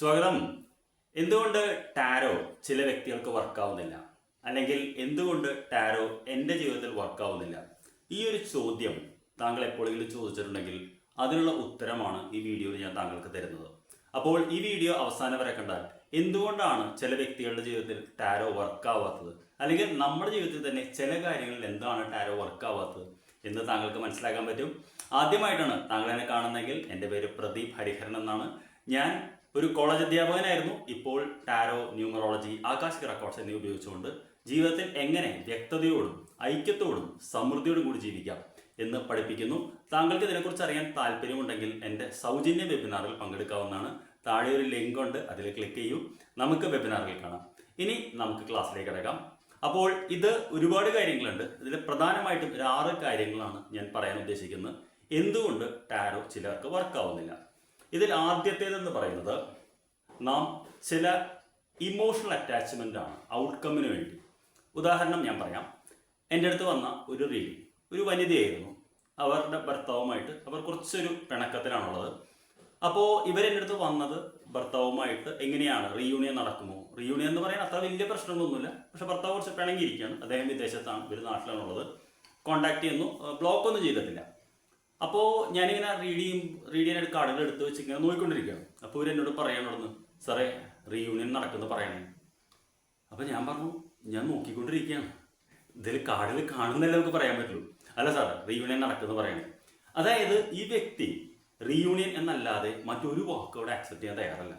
സ്വാഗതം. എന്തുകൊണ്ട് ടാരോ ചില വ്യക്തികൾക്ക് വർക്കാവുന്നില്ല, അല്ലെങ്കിൽ എന്തുകൊണ്ട് ടാരോ എൻ്റെ ജീവിതത്തിൽ വർക്കാവുന്നില്ല? ഈ ഒരു ചോദ്യം താങ്കൾ എപ്പോഴെങ്കിലും ചോദിച്ചിട്ടുണ്ടെങ്കിൽ അതിനുള്ള ഉത്തരമാണ് ഈ വീഡിയോയിൽ ഞാൻ താങ്കൾക്ക് തരുന്നത്. അപ്പോൾ ഈ വീഡിയോ അവസാനം വരെ കണ്ടാൽ എന്തുകൊണ്ടാണ് ചില വ്യക്തികളുടെ ജീവിതത്തിൽ ടാരോ വർക്കാവാത്തത്, അല്ലെങ്കിൽ നമ്മുടെ ജീവിതത്തിൽ തന്നെ ചില കാര്യങ്ങളിൽ എന്താണ് ടാരോ വർക്കാവാത്തത് എന്ന് താങ്കൾക്ക് മനസ്സിലാക്കാൻ പറ്റും. ആദ്യമായിട്ടാണ് താങ്കൾ എന്നെ കാണുന്നതെങ്കിൽ എൻ്റെ പേര് പ്രദീപ് ഹരിഹരൻ എന്നാണ്. ഞാൻ ഒരു കോളേജ് അധ്യാപകനായിരുന്നു. ഇപ്പോൾ ടാരോ, ന്യൂമറോളജി, ആകാശിക് റെക്കോർഡ്സ് എന്നിവ ഉപയോഗിച്ചുകൊണ്ട് ജീവിതത്തിൽ എങ്ങനെ വ്യക്തതയോടും ഐക്യത്തോടും സമൃദ്ധിയോടും കൂടി ജീവിക്കാം എന്ന് പഠിപ്പിക്കുന്നു. താങ്കൾക്ക് ഇതിനെക്കുറിച്ച് അറിയാൻ താല്പര്യമുണ്ടെങ്കിൽ എൻ്റെ സൗജന്യ വെബിനാറിൽ പങ്കെടുക്കാവുന്നതാണ്. താഴെ ഒരു ലിങ്ക് ഉണ്ട്, അതിൽ ക്ലിക്ക് ചെയ്യൂ. നമുക്ക് വെബിനാറിൽ കാണാം. ഇനി നമുക്ക് ക്ലാസ്സിലേക്ക് കിടക്കാം. അപ്പോൾ ഇത് ഒരുപാട് കാര്യങ്ങളുണ്ട്. ഇതിൽ പ്രധാനമായിട്ടും 6 കാര്യങ്ങളാണ് ഞാൻ പറയാൻ ഉദ്ദേശിക്കുന്നത്. എന്തുകൊണ്ട് ടാരോ ചിലർക്ക് വർക്കാവുന്നില്ല. ഇതിൽ ആദ്യത്തേതെന്ന് പറയുന്നത്, നാം ചില ഇമോഷണൽ അറ്റാച്ച്മെൻ്റ് ആണ് ഔട്ട്കമ്മിന് വേണ്ടി. ഉദാഹരണം ഞാൻ പറയാം. എൻ്റെ അടുത്ത് വന്ന ഒരു ഒരു വനിതയായിരുന്നു. അവരുടെ ഭർത്താവുമായിട്ട് അവർ കുറച്ചൊരു പിണക്കത്തിലാണുള്ളത്. അപ്പോൾ ഇവരെൻ്റെ അടുത്ത് വന്നത് ഭർത്താവുമായിട്ട് എങ്ങനെയാണ്, റീയൂണിയൻ നടക്കുമോ? റീയൂണിയൻ എന്ന് പറയാൻ അത്ര വലിയ പ്രശ്നങ്ങളൊന്നുമില്ല, പക്ഷെ ഭർത്താവ് കുറച്ച് പിണങ്ങിയിരിക്കുകയാണ്. അദ്ദേഹം വിദേശത്താണ്, ഇവർ നാട്ടിലാണുള്ളത്. കോണ്ടാക്ട് ചെയ്യുന്നു, ബ്ലോക്കൊന്നും ചെയ്തിട്ടില്ല. അപ്പോൾ ഞാനിങ്ങനെ റീഡ് ചെയ്യാനായിട്ട് കാർഡുകൾ എടുത്ത് വെച്ച് ഇങ്ങനെ നോക്കിക്കൊണ്ടിരിക്കുകയാണ്. അപ്പോൾ ഇവരെന്നോട് പറയണമെന്ന്, സാറേ റീയൂണിയൻ നടക്കുമെന്ന് പറയണേ. അപ്പോൾ ഞാൻ പറഞ്ഞു, ഞാൻ നോക്കിക്കൊണ്ടിരിക്കുകയാണ്, ഇതിൽ കാർഡിൽ കാണുന്നല്ലേ നമുക്ക് പറയാൻ പറ്റുള്ളൂ. അല്ല സാർ, റീയൂണിയൻ നടക്കുമെന്ന് പറയണേ. അതായത് ഈ വ്യക്തി റീയൂണിയൻ എന്നല്ലാതെ മറ്റൊരു വാക്കോടെ ആക്സെപ്റ്റ് ചെയ്യാൻ തയ്യാറല്ല.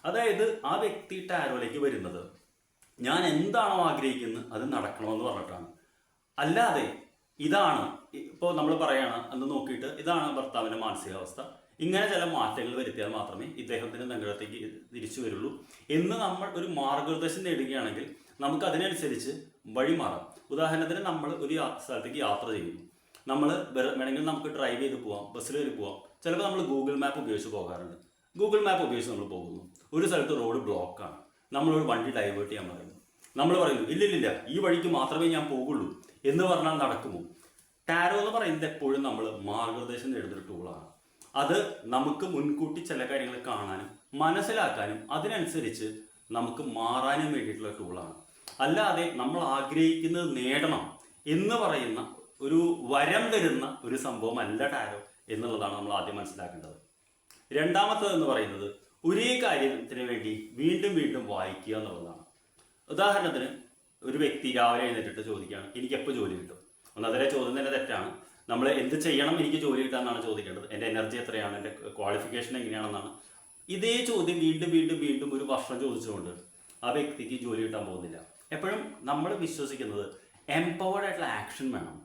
അതായത് ആ വ്യക്തി ടാരോയിലേക്ക് വരുന്നത് ഞാൻ എന്താണോ ആഗ്രഹിക്കുന്നത് അത് നടക്കണമെന്ന് പറഞ്ഞിട്ടാണ്. അല്ലാതെ ഇതാണ് ഇപ്പോൾ നമ്മൾ പറയാണ് എന്ന് നോക്കിയിട്ട് ഇതാണ് ഭർത്താവിൻ്റെ മാനസികാവസ്ഥ, ഇങ്ങനെ ചില മാറ്റങ്ങൾ വരുത്തിയാൽ മാത്രമേ ഇദ്ദേഹത്തിന് നഗരത്തേക്ക് തിരിച്ചു വരുള്ളൂ എന്ന് നമ്മൾ ഒരു മാർഗനിർദ്ദേശം നേടുകയാണെങ്കിൽ നമുക്ക് അതിനനുസരിച്ച് വഴിമാറാം. ഉദാഹരണത്തിന് നമ്മൾ ഒരു സ്ഥലത്തേക്ക് യാത്ര ചെയ്യുന്നു. നമ്മൾ വേണമെങ്കിൽ നമുക്ക് ഡ്രൈവ് ചെയ്ത് പോവാം, ബസ്സിൽ കയറി പോവാം. ചിലപ്പോൾ നമ്മൾ ഗൂഗിൾ മാപ്പ് ഉപയോഗിച്ച് പോകാറുണ്ട്. ഗൂഗിൾ മാപ്പ് ഉപയോഗിച്ച് നമ്മൾ പോകുന്നു. ഒരു സ്ഥലത്ത് റോഡ് ബ്ലോക്കാണ്. നമ്മളൊരു വണ്ടി ഡൈവേർട്ട് ചെയ്യാൻ പറയുന്നു. നമ്മൾ പറയുന്നു ഇല്ലില്ല, ഈ വഴിക്ക് മാത്രമേ ഞാൻ പോകുള്ളൂ എന്ന് പറഞ്ഞാൽ നടക്കുമോ? ടാരോ എന്ന് പറയുന്നത് എപ്പോഴും നമ്മൾ മാർഗനിർദ്ദേശം നേടുന്നൊരു ടൂളാണ്. അത് നമുക്ക് മുൻകൂട്ടി ചില കാര്യങ്ങൾ കാണാനും മനസ്സിലാക്കാനും അതിനനുസരിച്ച് നമുക്ക് മാറാനും വേണ്ടിയിട്ടുള്ള ടൂളാണ്. അല്ലാതെ നമ്മൾ ആഗ്രഹിക്കുന്നത് നേടണം എന്ന് പറയുന്ന ഒരു വരം തരുന്ന ഒരു സംഭവമല്ല ടാരോ എന്നുള്ളതാണ് നമ്മൾ ആദ്യം മനസ്സിലാക്കേണ്ടത്. രണ്ടാമത്തത് എന്ന് പറയുന്നത്, ഒരേ കാര്യത്തിന് വേണ്ടി വീണ്ടും വീണ്ടും വായിക്കുക എന്നുള്ളതാണ്. ഉദാഹരണത്തിന് ഒരു വ്യക്തി രാവിലെ എഴുന്നേറ്റിട്ട് ചോദിക്കുകയാണ്, എനിക്ക് എപ്പോൾ ജോലി കിട്ടും? ഒന്നതിലെ ചോദ്യം തന്നെ തെറ്റാണ്. നമ്മൾ എന്ത് ചെയ്യണം എനിക്ക് ജോലി കിട്ടാമെന്നാണ് ചോദിക്കേണ്ടത്. എൻ്റെ എനർജി എത്രയാണ്, എൻ്റെ ക്വാളിഫിക്കേഷൻ എങ്ങനെയാണെന്നാണ്. ഇതേ ചോദ്യം വീണ്ടും വീണ്ടും വീണ്ടും ഒരു വർഷം ചോദിച്ചുകൊണ്ട് ആ വ്യക്തിക്ക് ജോലി കിട്ടാൻ പോകുന്നില്ല. എപ്പോഴും നമ്മൾ വിശ്വസിക്കുന്നത് എംപവേർഡ് ആയിട്ടുള്ള ആക്ഷൻ വേണം.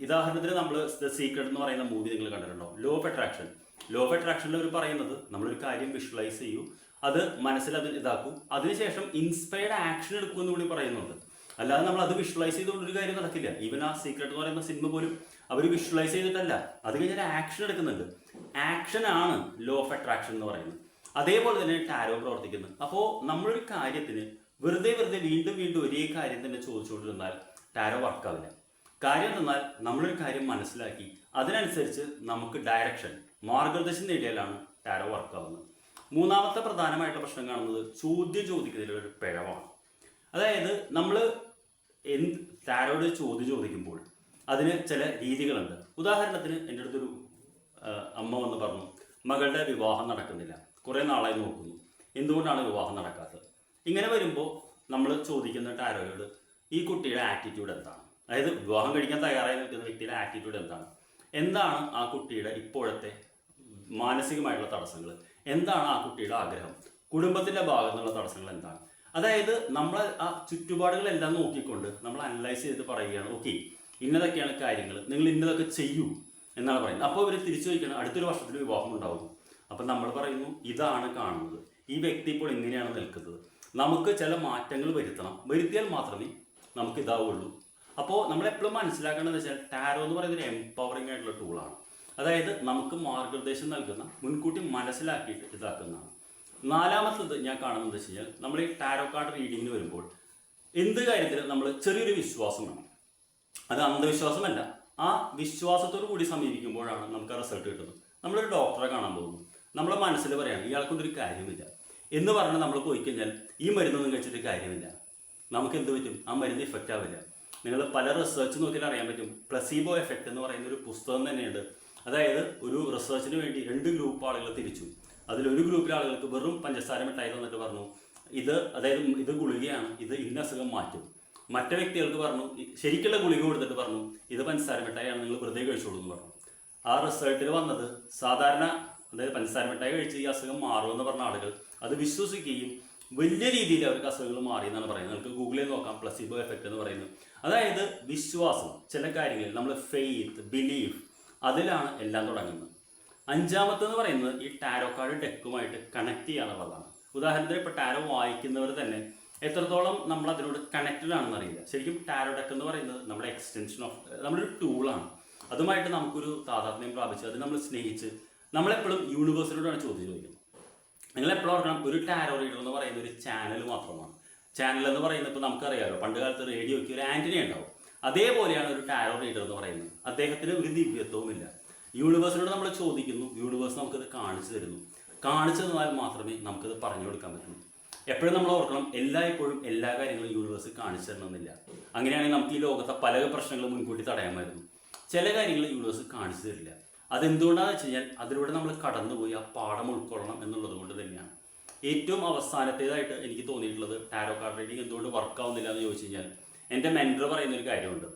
ഉദാഹരണത്തിന് നമ്മൾ ദ സീക്രട്ട് എന്ന് പറയുന്ന മൂവി നിങ്ങൾ കണ്ടിട്ടുണ്ടോ? Law of attraction. Law of അട്രാക്ഷനിൽ അവർ പറയുന്നത് നമ്മളൊരു കാര്യം വിഷ്വലൈസ് ചെയ്യൂ, അത് മനസ്സിൽ അത് ഇതാക്കൂ, അതിനുശേഷം ഇൻസ്പയർഡ് ആക്ഷൻ എടുക്കൂ എന്ന് കൂടി പറയുന്നുണ്ട്. അല്ലാതെ നമ്മൾ അത് വിഷ്വലൈസ് ചെയ്തുകൊണ്ട് ഒരു കാര്യം നടക്കില്ല. ഈവൻ ആ സീക്രട്ട് എന്ന് പറയുന്ന സിനിമ പോലും അവർ വിഷ്വലൈസ് ചെയ്തിട്ടല്ല, അത് കഴിഞ്ഞാൽ ആക്ഷൻ എടുക്കുന്നുണ്ട്. ആക്ഷനാണ് ലോ ഓഫ് അട്രാക്ഷൻ എന്ന് പറയുന്നത്. അതേപോലെ തന്നെ ടാരോ പ്രവർത്തിക്കുന്നത്. അപ്പോൾ നമ്മളൊരു കാര്യത്തിന് വെറുതെ വീണ്ടും വീണ്ടും ഒരേ കാര്യം തന്നെ ചോദിച്ചുകൊണ്ടിരുന്നാൽ ടാരോ വർക്കാവില്ല. കാര്യം എന്നാൽ നമ്മളൊരു കാര്യം മനസ്സിലാക്കി അതിനനുസരിച്ച് നമുക്ക് ഡയറക്ഷൻ, മാർഗനിർദ്ദേശം നേടിയാലാണ് ടാരോ വർക്കാവുന്നത്. മൂന്നാമത്തെ പ്രധാനമായിട്ടുള്ള പ്രശ്നം കാണുന്നത് ചോദ്യം ചോദിക്കുന്നതിലൊരു പിഴവാണ്. അതായത് നമ്മൾ ടാരോട് ചോദ്യം ചോദിക്കുമ്പോൾ അതിന് ചില രീതികളുണ്ട്. ഉദാഹരണത്തിന് എൻ്റെ അടുത്തൊരു അമ്മ വന്ന് പറഞ്ഞു, മകളുടെ വിവാഹം നടക്കുന്നില്ല, കുറേ നാളായി നോക്കുന്നു, എന്തുകൊണ്ടാണ് വിവാഹം നടക്കാത്തത്? ഇങ്ങനെ വരുമ്പോൾ നമ്മൾ ചോദിക്കുന്ന ടാരോയോട് ഈ കുട്ടിയുടെ ആറ്റിറ്റ്യൂഡ് എന്താണ്? അതായത് വിവാഹം കഴിക്കാൻ തയ്യാറായി നിൽക്കുന്ന വ്യക്തിയുടെ ആറ്റിറ്റ്യൂഡ് എന്താണ്? എന്താണ് ആ കുട്ടിയുടെ ഇപ്പോഴത്തെ മാനസികമായിട്ടുള്ള തടസ്സങ്ങൾ? എന്താണ് ആ കുട്ടിയുടെ ആഗ്രഹം? കുടുംബത്തിൻ്റെ ഭാഗത്തു നിന്നുള്ള തടസ്സങ്ങൾ എന്താണ്? അതായത് നമ്മൾ ആ ചുറ്റുപാടുകളെല്ലാം നോക്കിക്കൊണ്ട് നമ്മൾ അനലൈസ് ചെയ്ത് പറയുകയാണ്, ഓക്കെ ഇന്നതൊക്കെയാണ് കാര്യങ്ങൾ, നിങ്ങൾ ഇന്നതൊക്കെ ചെയ്യൂ എന്നാണ് പറയുന്നത്. അപ്പോൾ ഇവർ തിരിച്ചു ചോദിക്കണം, അടുത്തൊരു വർഷത്തിൽ വിവാഹം ഉണ്ടാകും. അപ്പം നമ്മൾ പറയുന്നു, ഇതാണ് കാണുന്നത്, ഈ വ്യക്തി ഇപ്പോൾ ഇങ്ങനെയാണ് നിൽക്കുന്നത്, നമുക്ക് ചില മാറ്റങ്ങൾ വരുത്തിയാൽ മാത്രമേ നമുക്ക് ഇതാവുള്ളൂ. അപ്പോൾ നമ്മളെപ്പോഴും മനസ്സിലാക്കേണ്ടതെന്ന് വെച്ചാൽ ടാരോ എന്ന് പറയുന്നത് ഒരു എംപവറിംഗ് ആയിട്ടുള്ള ടൂളാണ്. അതായത് നമുക്ക് മാർഗനിർദ്ദേശം നൽകുന്ന, മുൻകൂട്ടി മനസ്സിലാക്കിയിട്ട് ഇതാക്കുന്നതാണ്. നാലാമത്തത് ഞാൻ കാണുന്നത് വെച്ച് കഴിഞ്ഞാൽ, നമ്മൾ ഈ ടാരോ കാർഡ് റീഡിങ്ങിന് വരുമ്പോൾ എന്ത് കാര്യത്തിലും നമ്മൾ ചെറിയൊരു വിശ്വാസം വേണം. അത് അന്ധവിശ്വാസമല്ല, ആ വിശ്വാസത്തോടു കൂടി സമീപിക്കുമ്പോഴാണ് നമുക്ക് ആ റിസൾട്ട് കിട്ടുന്നത്. നമ്മളൊരു ഡോക്ടറെ കാണാൻ പോകുന്നു, നമ്മുടെ മനസ്സിൽ പറയാണ് ഇയാൾക്കൊന്നും ഒരു കാര്യമില്ല, എന്ന് പറഞ്ഞ് നമ്മൾ പോയി കഴിഞ്ഞാൽ ഈ മരുന്നൊന്നും കഴിച്ചിട്ട് കാര്യമില്ല. നമുക്ക് എന്ത് പറ്റും? ആ മരുന്ന് ഇഫക്റ്റ് ആവില്ല. നിങ്ങൾ പല റിസർച്ച് നോക്കിയാൽ അറിയാൻ പറ്റും. പ്ലസീബോ എഫക്റ്റ് എന്ന് പറയുന്ന ഒരു പുസ്തകം തന്നെയുണ്ട്. അതായത് ഒരു റിസർച്ചിന് വേണ്ടി 2 ഗ്രൂപ്പ് ആളുകൾ തിരിച്ചു. അതിലൊരു ഗ്രൂപ്പിലെ ആളുകൾക്ക് വെറും പഞ്ചസാര മിഠായി തന്നിട്ട് പറഞ്ഞു ഇത് ഗുളികയാണ്, ഇത് ഇന്ന അസുഖം മാറ്റും. മറ്റു വ്യക്തികൾക്ക് പറഞ്ഞു, ശരിക്കുള്ള ഗുളിക കൊടുത്തിട്ട് പറഞ്ഞു ഇത് പഞ്ചസാര മിഠായിയാണ്, നിങ്ങൾ വെറുതെ കഴിച്ചോളൂ എന്ന് പറഞ്ഞു. ആ റിസൾട്ടിൽ വന്നത് സാധാരണ പഞ്ചസാര മിഠായി കഴിച്ച് ഈ അസുഖം മാറുമെന്ന് പറഞ്ഞ ആളുകൾ അത് വിശ്വസിക്കുകയും വലിയ രീതിയിൽ അവർക്ക് അസുഖങ്ങൾ മാറി എന്നാണ് പറയുന്നത്. നമുക്ക് ഗൂഗിളിൽ നോക്കാം പ്ലസീബോ എഫക്റ്റ് എന്ന് പറയുന്നത്. അതായത് വിശ്വാസം, ചില കാര്യങ്ങളിൽ നമ്മൾ ഫെയ്ത്ത്, ബിലീഫ്, അതിലാണ് എല്ലാം തുടങ്ങുന്നത്. 5ാമത്തെന്ന് പറയുന്നത് ഈ ടാരോ കാർഡ് ഡെക്കുമായിട്ട് കണക്ട് ചെയ്യാനുള്ളതാണ്. ഉദാഹരണത്തിന് ഇപ്പോൾ ടാരോ വായിക്കുന്നവർ തന്നെ എത്രത്തോളം നമ്മൾ അതിനോട് കണക്റ്റഡ് ആണെന്ന് അറിയില്ല. ശരിക്കും ടാരോ ഡെക്ക് എന്ന് പറയുന്നത് നമ്മുടെ എക്സ്റ്റൻഷൻ ഓഫ് നമ്മളൊരു ടൂളാണ്. അതുമായിട്ട് നമുക്കൊരു താതാത്മ്യം പ്രാപിച്ച് അത് നമ്മൾ സ്നേഹിച്ച് നമ്മളെപ്പോഴും യൂണിവേഴ്സിനോടാണ് ചോദ്യം ചോദിക്കുന്നത്. നിങ്ങൾ എപ്പോഴും ഓർക്കണം, ഒരു ടാരോ റീഡർ എന്ന് പറയുന്ന ഒരു ചാനൽ മാത്രമാണ്. ചാനൽ എന്ന് പറയുന്നത് ഇപ്പോൾ നമുക്കറിയാമല്ലോ, പണ്ട് കാലത്ത് റേഡിയോയ്ക്ക് ഒരു ആന്റണി ഉണ്ടാവും. അതേപോലെയാണ് ഒരു ടാരോ റീഡർ എന്ന് പറയുന്നത്. അദ്ദേഹത്തിന് ഒരു ദിവ്യത്വവുമില്ല. യൂണിവേഴ്സിനോട് നമ്മൾ ചോദിക്കുന്നു, യൂണിവേഴ്സ് നമുക്കത് കാണിച്ചു തരുന്നു. കാണിച്ചു തന്നാൽ മാത്രമേ നമുക്കത് പറഞ്ഞു കൊടുക്കാൻ പറ്റുള്ളൂ. എപ്പോഴും നമ്മൾ ഓർക്കണം, എല്ലായ്പ്പോഴും എല്ലാ കാര്യങ്ങളും യൂണിവേഴ്സ് കാണിച്ചു തരണമെന്നില്ല. അങ്ങനെയാണെങ്കിൽ നമുക്ക് ഈ ലോകത്തെ പല പ്രശ്നങ്ങളും മുൻകൂട്ടി തടയാമായിരുന്നു. ചില കാര്യങ്ങൾ യൂണിവേഴ്സ് കാണിച്ചു തരില്ല. അതെന്തുകൊണ്ടാണെന്ന് വെച്ച് കഴിഞ്ഞാൽ അതിലൂടെ നമ്മൾ കടന്നുപോയി ആ പാഠം ഉൾക്കൊള്ളണം എന്നുള്ളത് കൊണ്ട് തന്നെയാണ്. ഏറ്റവും അവസാനത്തേതായിട്ട് എനിക്ക് തോന്നിയിട്ടുള്ളത് ടാരോ കാർഡ് റീഡിങ് എന്തുകൊണ്ട് വർക്ക് ആവുന്നില്ല എന്ന് ചോദിച്ചു കഴിഞ്ഞാൽ, എൻ്റെ മെൻറ്റർ പറയുന്ന ഒരു കാര്യമുണ്ട്.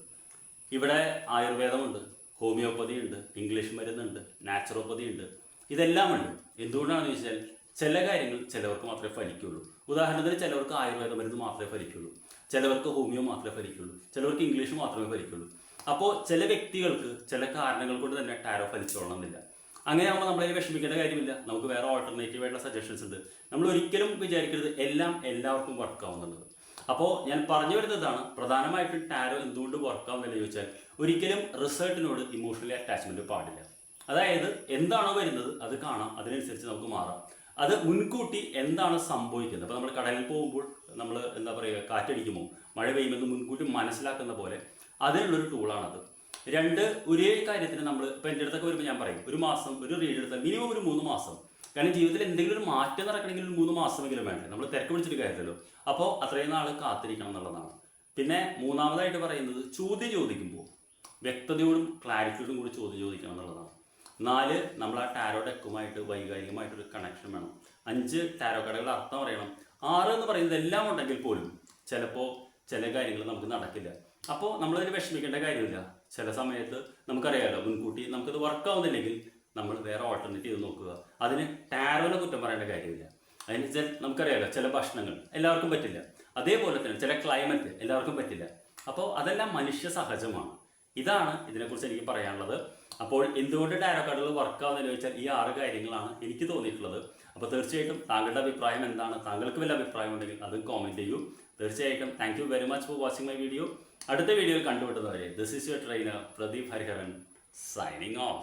ഇവിടെ ആയുർവേദമുണ്ട്, ഹോമിയോപ്പതി ഉണ്ട്, ഇംഗ്ലീഷ് മരുന്നുണ്ട്, നാച്ചുറോപ്പതി ഉണ്ട്, ഇതെല്ലാം ഉണ്ട്. എന്തുകൊണ്ടാണെന്ന് ചോദിച്ചാൽ ചില കാര്യങ്ങൾ ചിലവർക്ക് മാത്രമേ ഫലിക്കുള്ളൂ. ഉദാഹരണത്തിന് ചിലവർക്ക് ആയുർവേദ മരുന്ന് മാത്രമേ ഫലിക്കുള്ളൂ, ചിലവർക്ക് ഹോമിയോ മാത്രമേ ഫലിക്കുള്ളൂ, ചിലവർക്ക് ഇംഗ്ലീഷ് മാത്രമേ ഫലിക്കുള്ളൂ. അപ്പോൾ ചില വ്യക്തികൾക്ക് ചില കാരണങ്ങൾ കൊണ്ട് തന്നെ ടാരോ ഫലിച്ചോളണമെന്നില്ല. അങ്ങനെയാകുമ്പോൾ നമ്മളതിൽ വിഷമിക്കേണ്ട കാര്യമില്ല. നമുക്ക് വേറെ ഓൾട്ടർനേറ്റീവ് ആയിട്ടുള്ള സജഷൻസ് ഉണ്ട്. നമ്മൾ ഒരിക്കലും വിചാരിക്കരുത് എല്ലാം എല്ലാവർക്കും വർക്ക് ആവുന്നുള്ളത്. അപ്പോൾ ഞാൻ പറഞ്ഞു വരുന്നതാണ്, പ്രധാനമായിട്ടും ടാരോ എന്തുകൊണ്ട് വർക്ക് ആവുന്നില്ല ചോദിച്ചാൽ, ഒരിക്കലും റിസൾട്ടിനോട് ഇമോഷണലി അറ്റാച്ച്മെന്റ് പാടില്ല. അതായത് എന്താണോ വരുന്നത് അത് കാണാം, അതിനനുസരിച്ച് നമുക്ക് മാറാം. അത് മുൻകൂട്ടി എന്താണ് സംഭവിക്കുന്നത്, അപ്പോൾ നമ്മൾ കടലിൽ പോകുമ്പോൾ നമ്മൾ എന്താ പറയുക, കാറ്റടിക്കുമ്പോൾ മഴ പെയ്യുമെന്ന് മുൻകൂട്ടി മനസ്സിലാക്കുന്ന പോലെ അതിനുള്ളൊരു ടൂളാണത്. 2, ഒരേ കാര്യത്തിന് നമ്മൾ ഇപ്പോൾ എൻ്റെ അടുത്തൊക്കെ വരുമ്പോൾ ഞാൻ പറയും, ഒരു മാസം ഒരു റീഡ് എടുത്താൽ മിനിമം ഒരു 3 മാസം. കാരണം ജീവിതത്തിൽ എന്തെങ്കിലും ഒരു മാറ്റം നടക്കണമെങ്കിൽ 3 മാസമെങ്കിലും വേണ്ടേ, നമ്മൾ തിരക്ക് പിടിച്ചിട്ട് കാര്യമല്ലോ. അപ്പോൾ അത്രയും നാൾ കാത്തിരിക്കണം എന്നുള്ളതാണ്. പിന്നെ 3ാമതായിട്ട് പറയുന്നത്, ചോദ്യം ചോദിക്കുമ്പോൾ വ്യക്തതയോടും ക്ലാരിറ്റിയോടും കൂടി ചോദ്യം ചോദിക്കണം എന്നുള്ളതാണ്. 4, നമ്മൾ ആ ടാരോ ഡെക്കുമായിട്ട് വൈകാരികമായിട്ടൊരു കണക്ഷൻ വേണം. 5, ടാരോ കാർഡുകളുടെ അർത്ഥം അറിയണം. 6 എന്ന് പറയുന്നത് എല്ലാം ഉണ്ടെങ്കിൽ പോലും ചിലപ്പോൾ ചില കാര്യങ്ങൾ നമുക്ക് നടക്കില്ല. അപ്പോൾ നമ്മളതിന് വിഷമിക്കേണ്ട കാര്യമില്ല. ചില സമയത്ത് നമുക്കറിയാമല്ലോ, മുൻകൂട്ടി നമുക്കത് വർക്ക് ആവുന്നില്ലെങ്കിൽ നമ്മൾ വേറെ ഓൾട്ടർനേറ്റീവ് നോക്കുക. അതിന് ടാരോനെ കുറ്റം പറയേണ്ട കാര്യമില്ല. അതിന് നമുക്കറിയാമല്ലോ, ചില ഭക്ഷണങ്ങൾ എല്ലാവർക്കും പറ്റില്ല. അതേപോലെ തന്നെ ചില ക്ലൈമറ്റ് എല്ലാവർക്കും പറ്റില്ല. അപ്പോൾ അതെല്ലാം മനുഷ്യ സഹജമാണ്. ഇതാണ് ഇതിനെക്കുറിച്ച് എനിക്ക് പറയാനുള്ളത്. അപ്പോൾ എന്തുകൊണ്ട് ടാരോ കാർഡുകൾ വർക്ക് ആവുന്നതെന്ന് ചോദിച്ചാൽ ഈ 6 കാര്യങ്ങളാണ് എനിക്ക് തോന്നിയിട്ടുള്ളത്. അപ്പോൾ തീർച്ചയായിട്ടും താങ്കളുടെ അഭിപ്രായം എന്താണ്, താങ്കൾക്ക് വല്ല അഭിപ്രായം ഉണ്ടെങ്കിൽ അതും കോമെൻറ്റ് ചെയ്യൂ. തീർച്ചയായിട്ടും thank you very much for watching my video. അടുത്ത വീഡിയോയിൽ കണ്ടുപിട്ടുന്നവരെ, this is your trainer Pradeep Hariharan signing of.